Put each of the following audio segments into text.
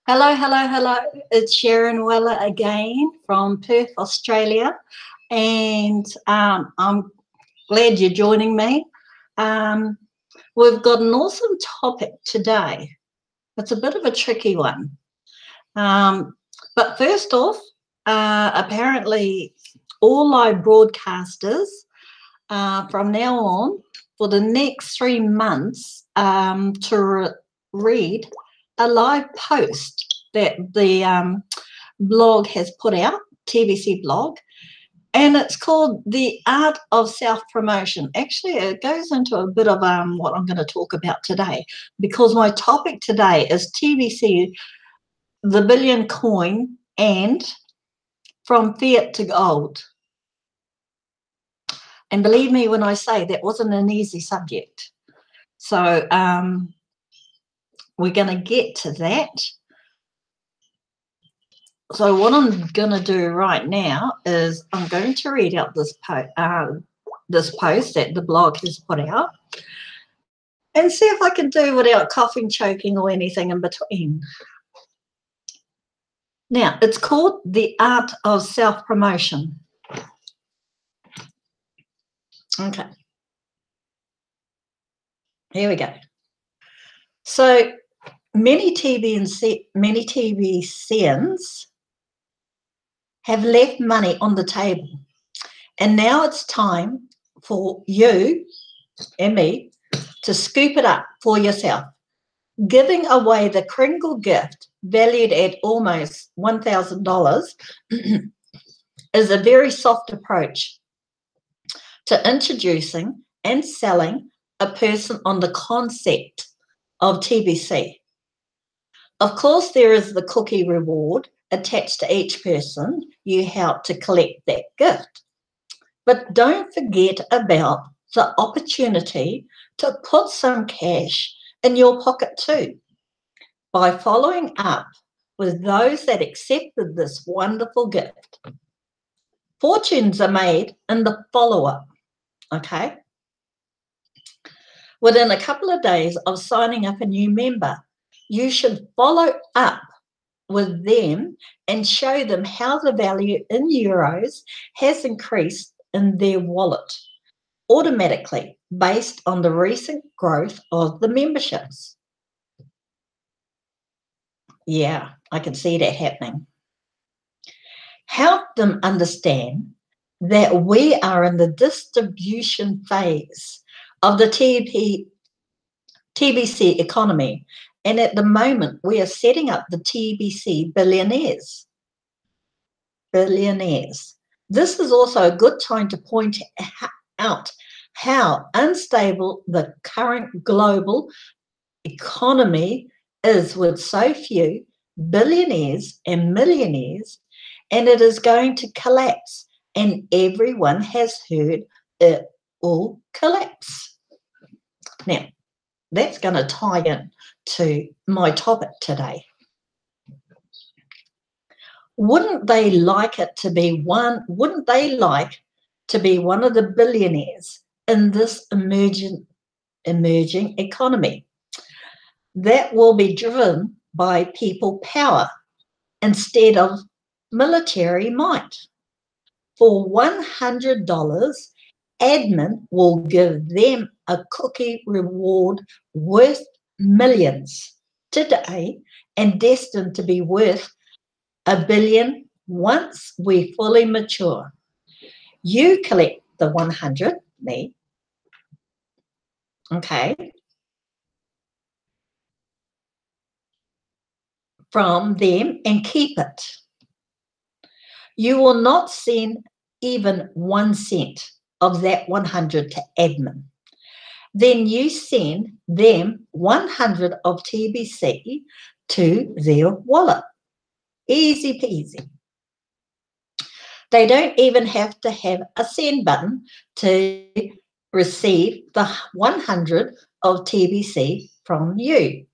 Hello, hello, hello. It's Sharon Weller again from Perth, Australia. And I'm glad you're joining me. Um, we've got an awesome topic today. It's a bit of a tricky one. But first off, apparently all live broadcasters from now on for the next 3 months to read a live post that the blog has put out, TBC blog, and it's called The Art of Self-Promotion. Actually, it goes into a bit of what I'm going to talk about today, because my topic today is TBC, the billion coin, and from fiat to gold. And believe me when I say that wasn't an easy subject. So we're going to get to that. So what I'm going to do right now is I'm going to read out this post that the blog has put out and see if I can do without coughing, choking, or anything in between. Now, it's called The Art of Self-Promotion. Okay. Here we go. So many TBCians have left money on the table, and now it's time for you and me to scoop it up for yourself. Giving away the Kringle gift valued at almost $1,000 is a very soft approach to introducing and selling a person on the concept of TBC. Of course, there is the cookie reward attached to each person you help to collect that gift. But don't forget about the opportunity to put some cash in your pocket too by following up with those that accepted this wonderful gift. Fortunes are made in the follow-up, okay? Within a couple of days of signing up a new member, you should follow up with them and show them how the value in euros has increased in their wallet automatically based on the recent growth of the memberships. Yeah, I can see that happening. Help them understand that we are in the distribution phase of the TBC economy, and at the moment we are setting up the TBC billionaires. This is also a good time to point out how unstable the current global economy is with so few billionaires and millionaires, and it is going to collapse, and everyone has heard it will collapse. Now, that's going to tie in to my topic today. Wouldn't they like to be one of the billionaires in this emerging economy that will be driven by people power instead of military might? For $100, admin will give them a cookie reward worth millions today and destined to be worth $1 billion once we fully mature. You collect the 100, me, okay, from them and keep it. You will not send even 1 cent of that 100 to admin. Then you send them 100 of TBC to their wallet. Easy peasy. They don't even have to have a send button to receive the 100 of TBC from you.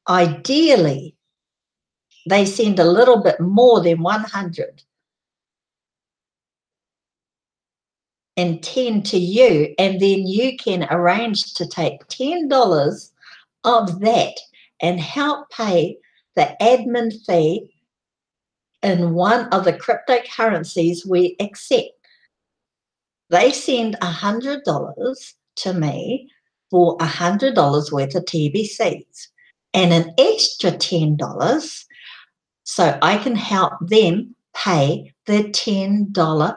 Ideally, they send a little bit more than 100 and 10 to you, and then you can arrange to take $10 of that and help pay the admin fee in one of the cryptocurrencies we accept. They send $100 to me for $100 worth of TBCs and an extra $10 so I can help them pay the $10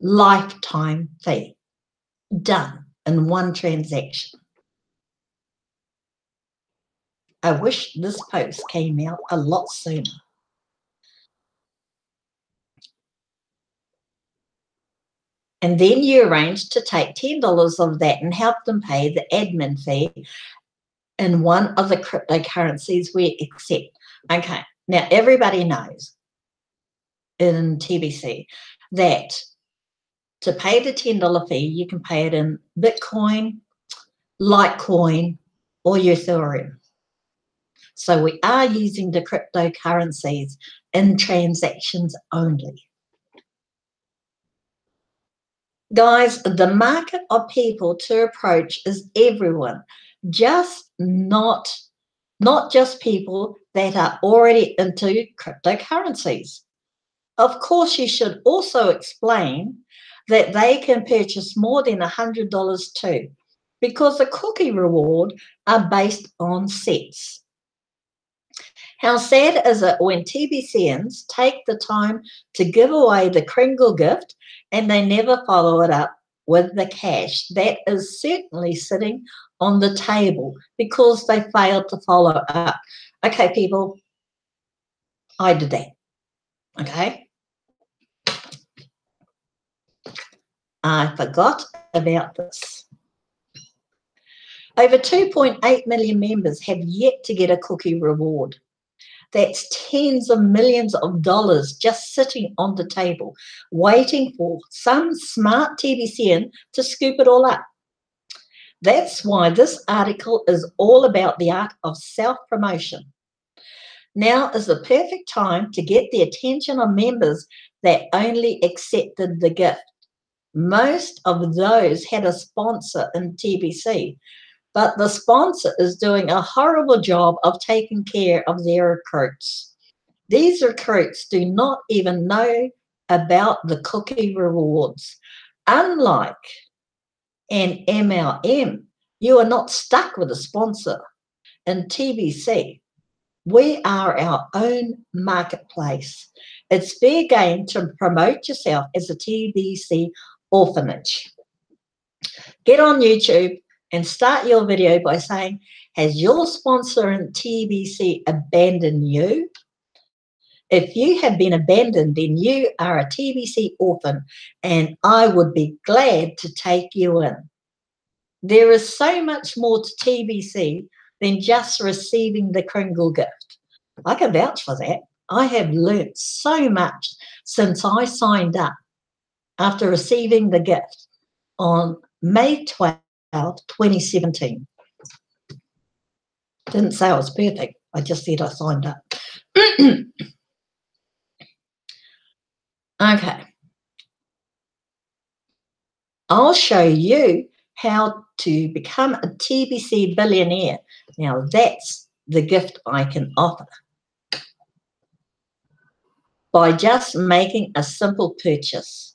lifetime fee. Done in one transaction. I wish this post came out a lot sooner. And then you arrange to take $10 of that and help them pay the admin fee in one of the cryptocurrencies we accept. Okay, now everybody knows in TBC that to pay the $10 fee, you can pay it in Bitcoin, Litecoin, or Ethereum. So we are using the cryptocurrencies in transactions only. Guys, the market of people to approach is everyone, just not just people that are already into cryptocurrencies. Of course, you should also explain that they can purchase more than $100 too, because the cookie reward are based on sets. How sad is it when TBCians take the time to give away the Kringle gift and they never follow it up with the cash that is certainly sitting on the table because they failed to follow up? Okay, people, I did that. Okay. I forgot about this. Over 2.8 million members have yet to get a cookie reward. That's tens of millions of dollars just sitting on the table, waiting for some smart TBCian to scoop it all up. That's why this article is all about the art of self-promotion. Now is the perfect time to get the attention of members that only accepted the gift. Most of those had a sponsor in TBC, but the sponsor is doing a horrible job of taking care of their recruits. These recruits do not even know about the cookie rewards. Unlike an MLM, you are not stuck with a sponsor. In TBC, we are our own marketplace. It's fair game to promote yourself as a TBC orphanage. Get on YouTube and start your video by saying, has your sponsor in TBC abandoned you? If you have been abandoned, then you are a TBC orphan, and I would be glad to take you in. There is so much more to TBC than just receiving the Kringle gift. I can vouch for that. I have learnt so much since I signed up after receiving the gift on May 12th, 2017. Didn't say I was perfect. I just said I signed up. Okay. I'll show you how to become a TBC billionaire. Now that's the gift I can offer. By just making a simple purchase.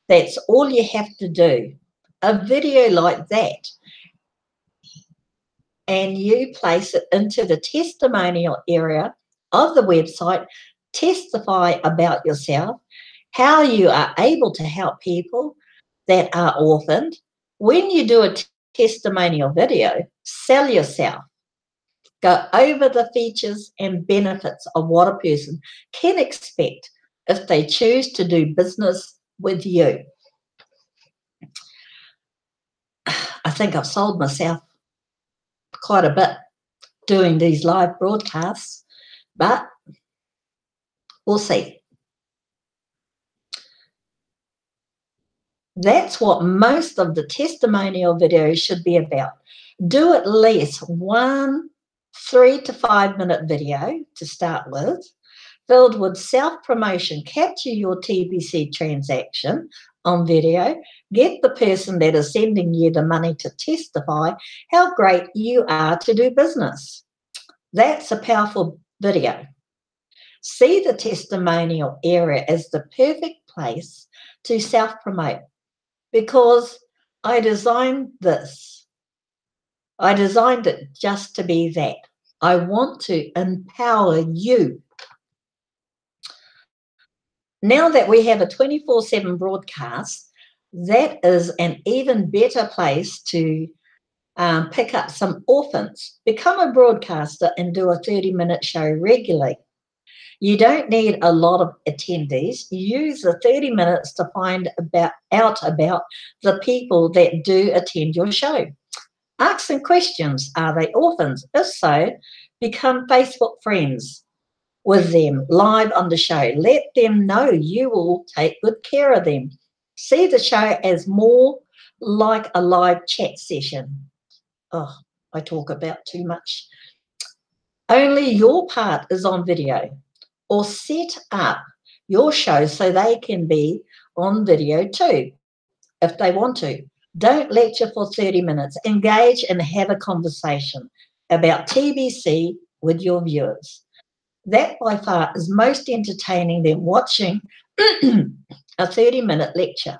That's all you have to do. A video like that, and you place it into the testimonial area of the website, testify about yourself, how you are able to help people that are orphaned. When you do a testimonial video, sell yourself. Go over the features and benefits of what a person can expect if they choose to do business with you. I think I've sold myself quite a bit doing these live broadcasts, but we'll see. That's what most of the testimonial videos should be about. Do at least one 3 to 5 minute video to start with, filled with self-promotion. Capture your TBC transaction on video. Get the person that is sending you the money to testify how great you are to do business. That's a powerful video. See the testimonial area as the perfect place to self-promote, because I designed this. I designed it just to be that. I want to empower you. Now that we have a 24/7 broadcast, that is an even better place to pick up some orphans. Become a broadcaster and do a 30-minute show regularly. You don't need a lot of attendees. Use the 30 minutes to find out about the people that do attend your show. Ask them questions. Are they orphans? If so, become Facebook friends with them live on the show. Let them know you will take good care of them. See the show as more like a live chat session. Oh, I talk about too much. Only your part is on video, or set up your show so they can be on video too, if they want to. Don't lecture for 30 minutes. Engage and have a conversation about TBC with your viewers. That by far is most entertaining than watching a 30-minute lecture.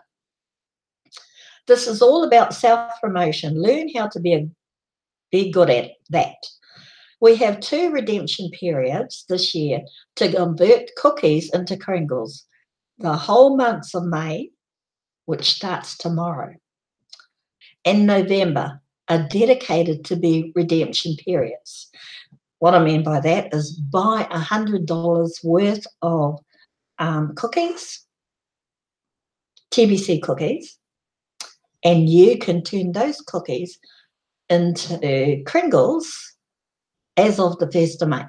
This is all about self-promotion. Learn how to be good at that. We have 2 redemption periods this year to convert cookies into Kringles. The whole months of May, which starts tomorrow, and November are dedicated to be redemption periods. What I mean by that is buy $100 worth of cookies, TBC cookies, and you can turn those cookies into Kringles as of the 1st of May.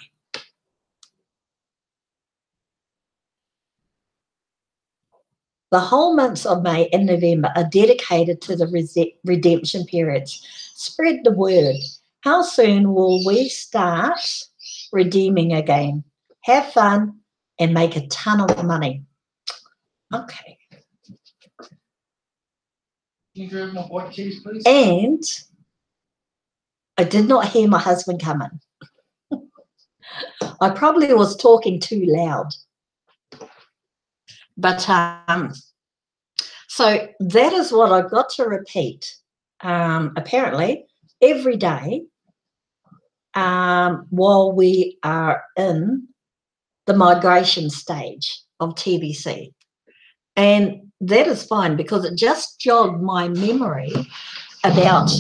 The whole months of May and November are dedicated to the redemption periods. Spread the word. How soon will we start redeeming again? Have fun and make a ton of money. Okay. Can you grab my white cheese, please? And I did not hear my husband come in. I probably was talking too loud. But so that is what I've got to repeat, apparently, every day while we are in the migration stage of TBC. And that is fine, because it just jogged my memory about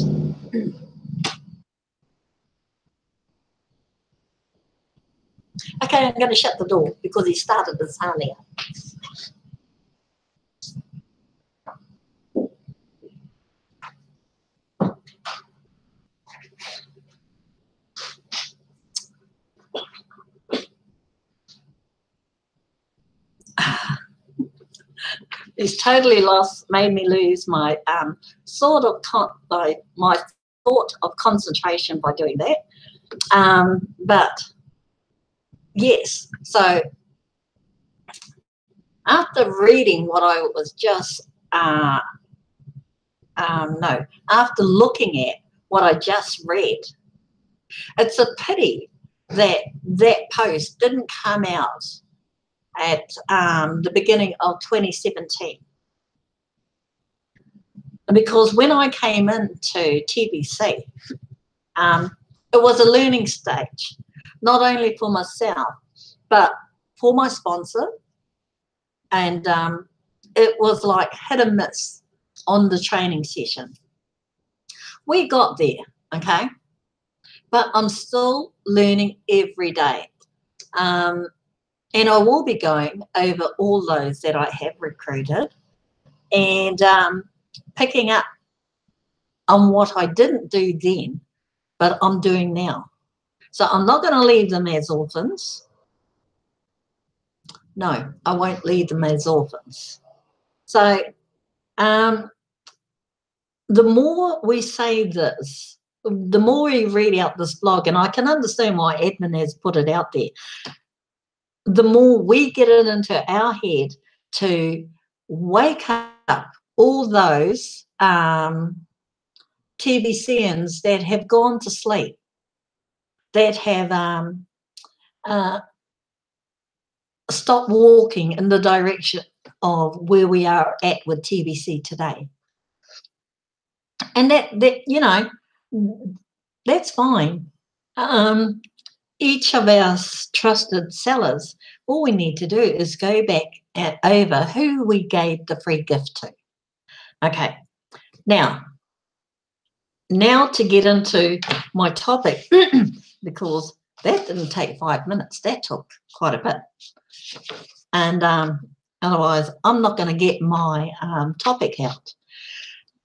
okay, I'm going to shut the door because he started this earlier. It's totally lost, made me lose my my thought of concentration by doing that. But yes, so after reading what I was just after looking at what I just read, it's a pity that that post didn't come out at the beginning of 2017. Because when I came into TBC, it was a learning stage, not only for myself, but for my sponsor. And it was like hit and miss on the training session. We got there, okay? But I'm still learning every day. And I will be going over all those that I have recruited and picking up on what I didn't do then, but I'm doing now. So I'm not going to leave them as orphans. No, I won't leave them as orphans. So the more we say this, the more we read out this blog, and I can understand why admin has put it out there, the more we get it into our head to wake up all those TBCians that have gone to sleep. that have stopped walking in the direction of where we are at with TBC today. And that you know, that's fine. Each of our trusted sellers, all we need to do is go back over who we gave the free gift to. Okay, now to get into my topic, because that didn't take 5 minutes, that took quite a bit. And otherwise, I'm not going to get my topic out.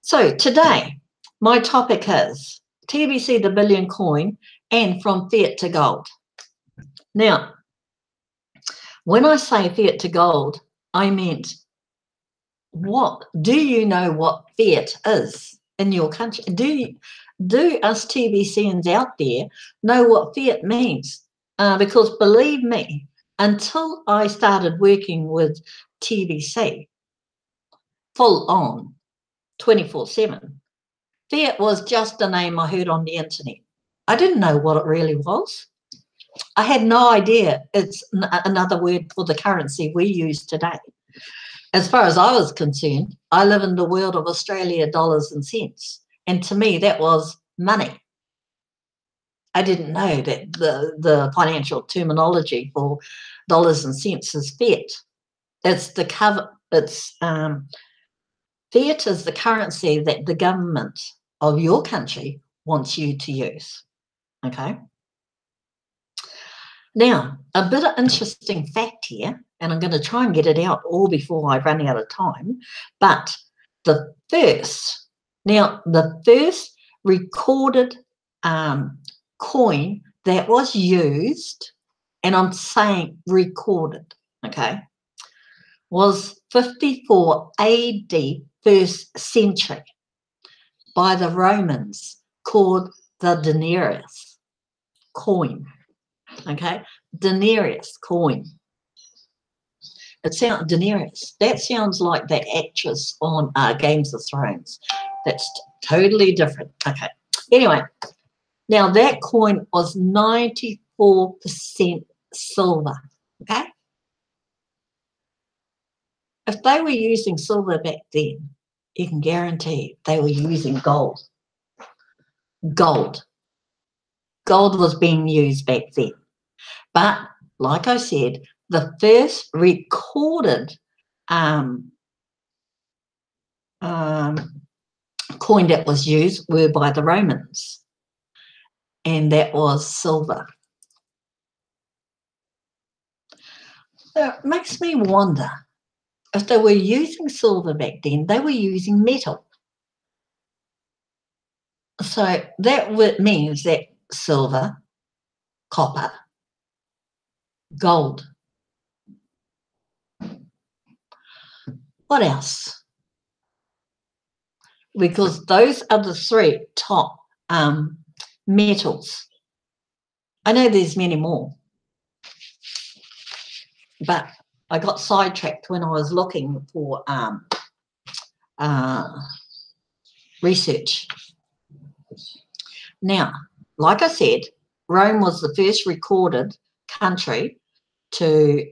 So today, my topic is TBC, the billion coin, and from fiat to gold. Now, when I say fiat to gold, I meant, what do you know what fiat is in your country? Do us TBCians out there know what fiat means? Because believe me, until I started working with TBC full on 24/7, fiat was just a name I heard on the internet. I didn't know what it really was. I had no idea it's another word for the currency we use today. As far as I was concerned, I live in the world of Australia dollars and cents. And to me, that was money. I didn't know that the financial terminology for dollars and cents is fiat. It's the fiat is the currency that the government of your country wants you to use. Okay. Now, a bit of interesting fact here, and I'm going to try and get it out all before I run out of time, but the first recorded coin that was used, and I'm saying recorded, okay, was 54 AD, 1st century, by the Romans, called the denarius coin. Okay, denarius coin. It sounds denarius. That sounds like the actress on Games of Thrones. That's totally different. Okay. Anyway, now that coin was 94% silver. Okay. If they were using silver back then, you can guarantee they were using gold. Gold was being used back then. But like I said, the first recorded coin that was used were by the Romans, and that was silver. So it makes me wonder, if they were using silver back then, they were using metal. So that means that silver, copper, gold. What else? Because those are the three top metals. I know there's many more, but I got sidetracked when I was looking for research. Now, like I said, Rome was the first recorded country to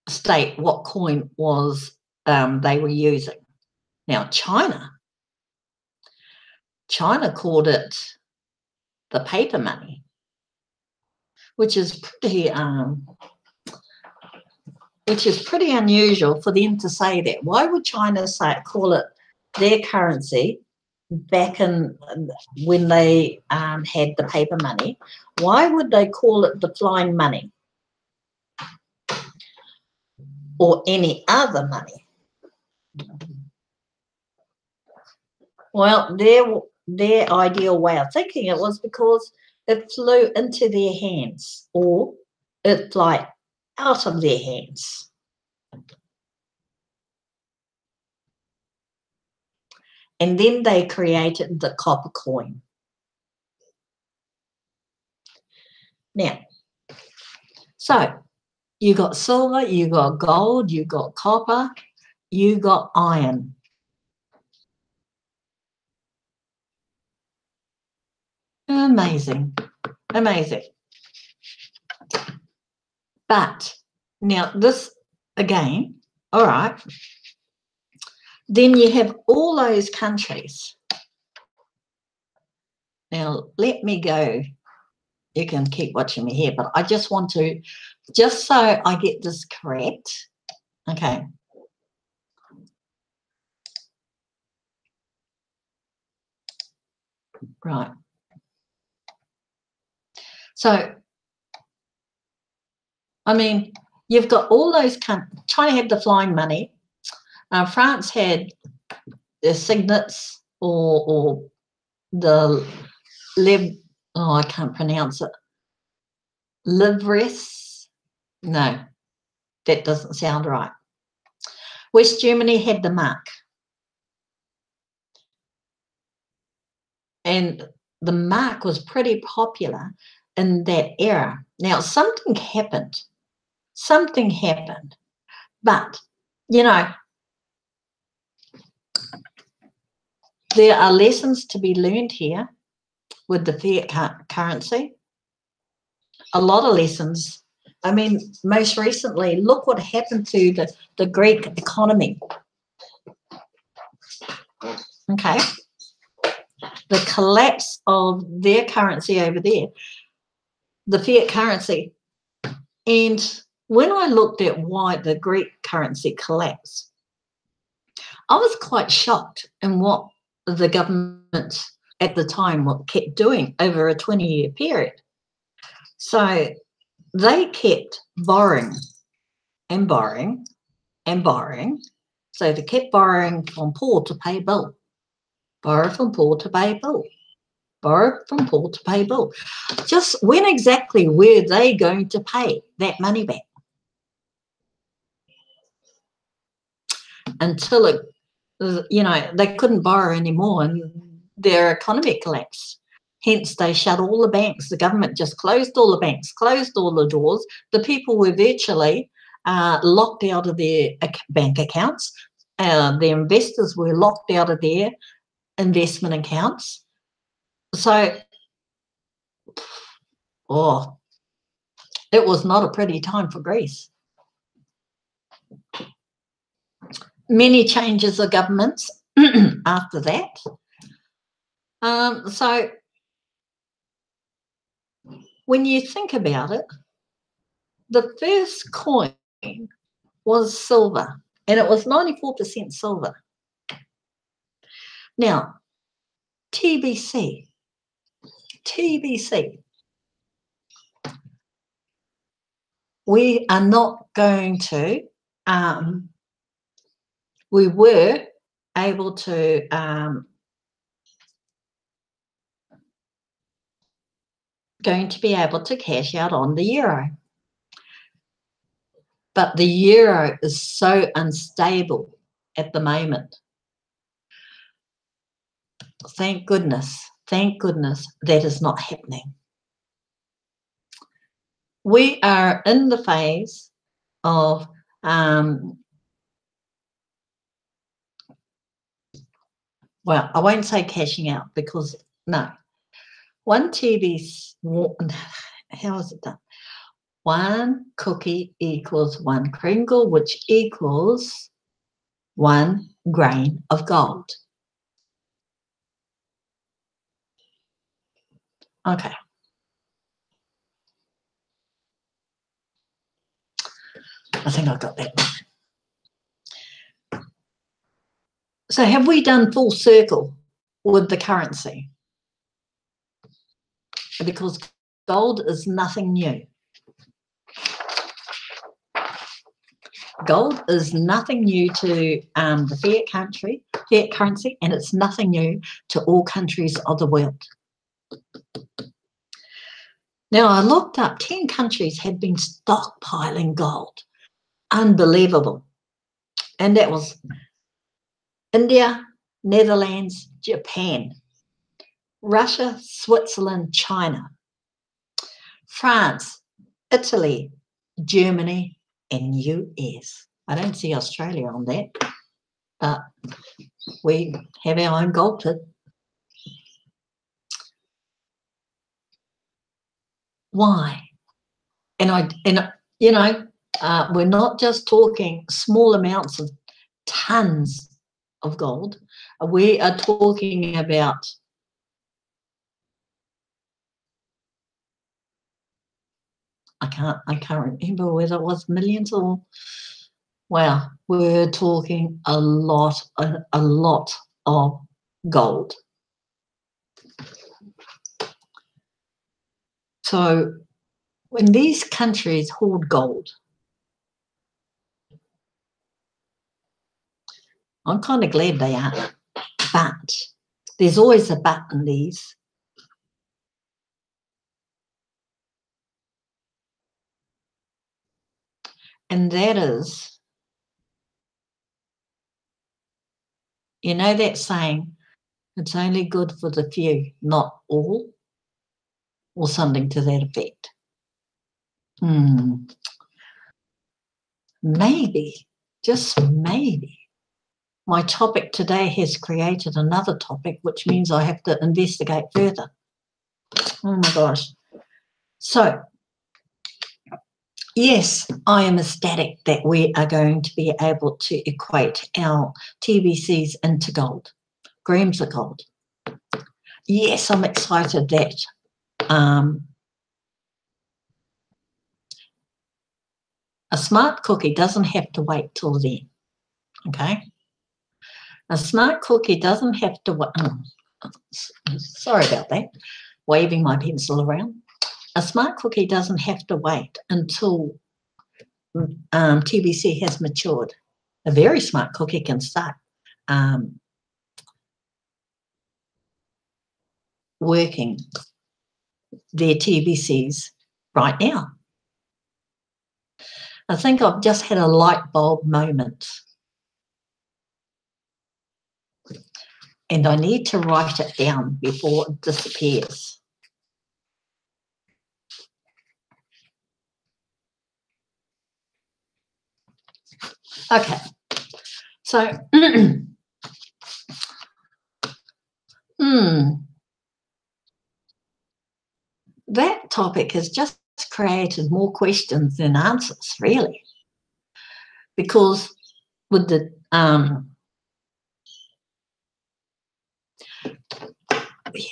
state what coin was they were using. Now, China called it the paper money, which is pretty unusual for them to say that. Why would China call it their currency back in when they had the paper money? Why would they call it the flying money or any other money? Well, their ideal way of thinking it was because it flew into their hands, or it flew out of their hands. And then they created the copper coin. Now, so you got silver, you got gold, you got copper, you got iron. Amazing. Amazing. But now this again, all right, then you have all those countries. Now let me go. You can keep watching me here, but I just want to, just so I get this correct, okay. Right. So, I mean, you've got all those countries. China had the flying money. France had the signets or the I can't pronounce it. Livres. No, that doesn't sound right. West Germany had the mark. And the mark was pretty popular in that era. Now, something happened. Something happened. But, you know, there are lessons to be learned here with the fiat currency. A lot of lessons. I mean, most recently, look what happened to the Greek economy. Okay. The collapse of their currency over there, the fiat currency. And when I looked at why the Greek currency collapsed, I was quite shocked in what the government at the time kept doing over a 20-year period. So they kept borrowing and borrowing and borrowing. So they kept borrowing from poor to pay bill, borrow from poor to pay bill, borrow from poor to pay bill. Just when exactly were they going to pay that money back? Until it, you know, they couldn't borrow anymore and their economy collapsed. Hence, they shut all the banks. The government just closed all the banks, closed all the doors. The people were virtually locked out of their bank accounts. The investors were locked out of their investment accounts. So, it was not a pretty time for Greece. Many changes of governments after that. So when you think about it, the first coin was silver, and it was 94% silver. Now, TBC, we are not going to, we were able to going to be able to cash out on the euro. But the euro is so unstable at the moment. Thank goodness that is not happening. We are in the phase of well, I won't say cashing out because no. One TBC, how is it done? One cookie equals one Kringle, which equals 1 grain of gold. Okay. I think I got that right. So have we done full circle with the currency? Because gold is nothing new. Gold is nothing new to the fiat currency, and it's nothing new to all countries of the world. Now, I looked up 10 countries had been stockpiling gold. Unbelievable. And that was India, Netherlands, Japan, Russia, Switzerland, China, France, Italy, Germany, and US. I don't see Australia on that, but we have our own gold pit. Why? And you know, we're not just talking small amounts of tons of gold. We are talking about I can't remember whether it was millions or wow, we're talking a lot of gold. So when these countries hoard gold, I'm kind of glad they are, but there's always a but in these. And that is, you know that saying, it's only good for the few, not all, or something to that effect. Maybe, just maybe, my topic today has created another topic, which means I have to investigate further. Oh my gosh. So, yes, I am ecstatic that we are going to be able to equate our TBCs into gold, grams of gold. Yes, I'm excited that a smart cookie doesn't have to wait till then, okay? A smart cookie doesn't have to wait. Sorry about that, waving my pencil around. A smart cookie doesn't have to wait until TBC has matured. A very smart cookie can start working their TBCs right now. I think I've just had a light bulb moment. And I need to write it down before it disappears. Okay, so that topic has just created more questions than answers, really, because with the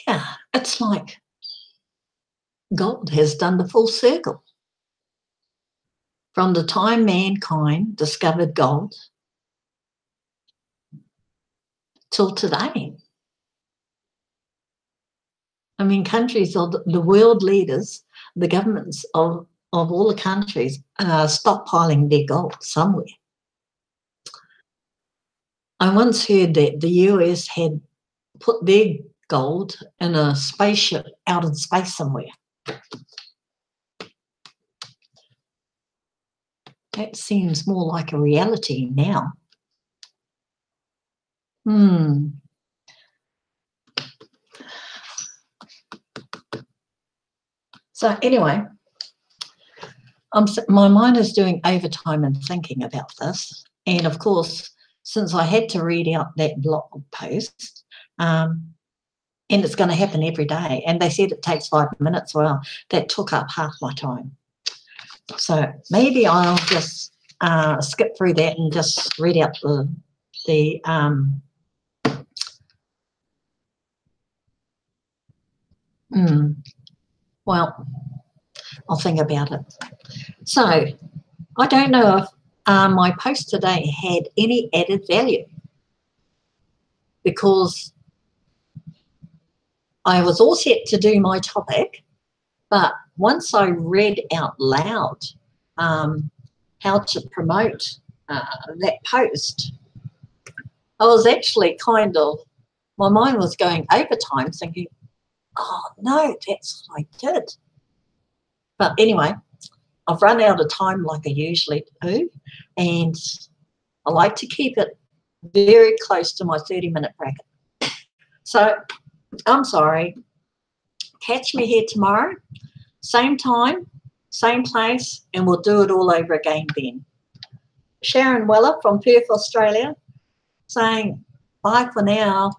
yeah, it's like gold has done the full circle. From the time mankind discovered gold till today. I mean, countries of the world leaders, the governments of all the countries are stockpiling their gold somewhere. I once heard that the US had put their gold in a spaceship out in space somewhere. That seems more like a reality now. So anyway, my mind is doing overtime and thinking about this. And of course, since I had to read out that blog post, and it's going to happen every day, and they said it takes 5 minutes, well, that took up half my time. So maybe I'll just skip through that and just read out the well, I'll think about it. So I don't know if my post today had any added value, because I was all set to do my topic, but once I read out loud how to promote that post, I was actually my mind was going overtime thinking, oh no, that's what I did. But anyway, I've run out of time like I usually do, and I like to keep it very close to my 30-minute bracket. So I'm sorry. Catch me here tomorrow, same time, same place, and we'll do it all over again then. Sharon Weller from Perth, Australia, saying bye for now.